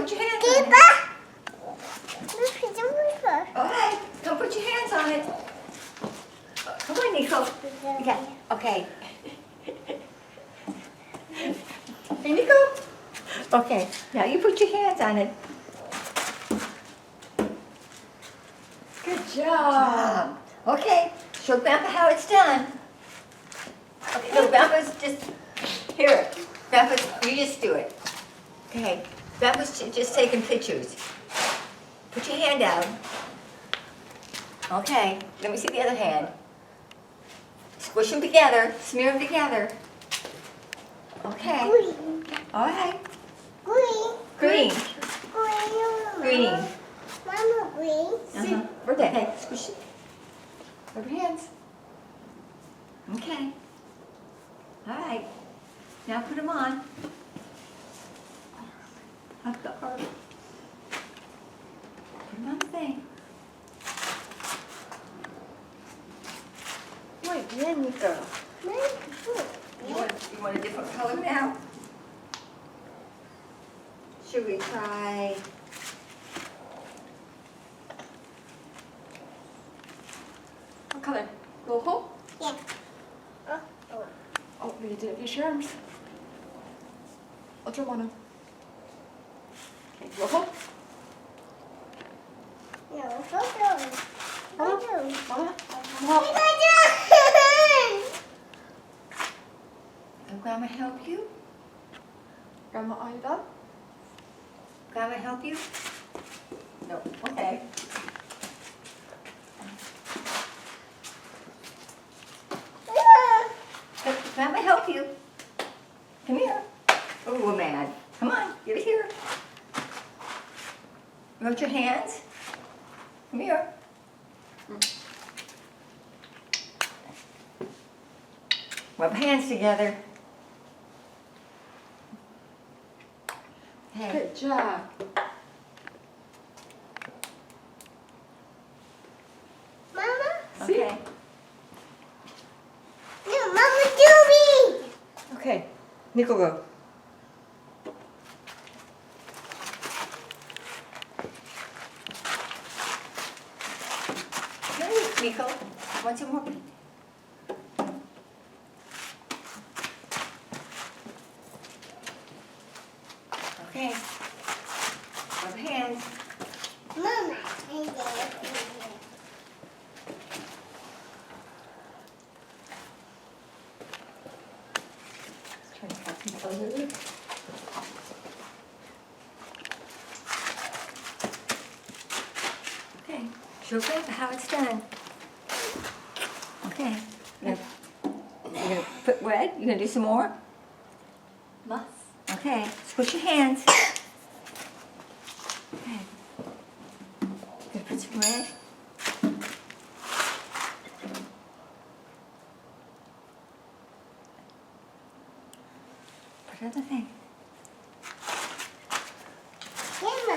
put your hands on it. Okay, don't put your hands on it. Come on, Nico. Yeah, okay. Hey, Nico. Okay, now you put your hands on it. Good job. Okay, show Grandpa how it's done. Okay, no, Grandpa's just, here, Grandpa's, you just do it. Okay, Grandpa's just taking pictures. Put your hand out. Okay, let me see the other hand. Squish them together, smear them together. Okay, all right. Green. Green. Mama, green. Uh-huh. Okay, squish it. Rub your hands. Okay. All right. Now put them on. Hug the heart. Put them on the thing. Muy bien, Nico. You want a different color now? Should we try? What color? Rojo? Yeah. Oh, we did it with your arms. Otro mano. Okay, rojo. No, photo. Mama. Can Grandma help you? Grandma, are you done? Grandma help you? No. Okay. Can Grandma help you? Come here. Oh, we're mad. Come on, get it here. Rub your hands. Come here. Rub hands together. Okay. Good job. Mama? Okay. No, Mama, do me. Okay, Nico, go. Hey, Nico. Want some more? Okay. Rub hands. Mama. Turn the cup over. Okay. Show Grandpa how it's done. Okay. You're gonna put red? You gonna do some more? Más. Okay. Squish your hands. Okay. Gonna put some red. Put another thing. Mama.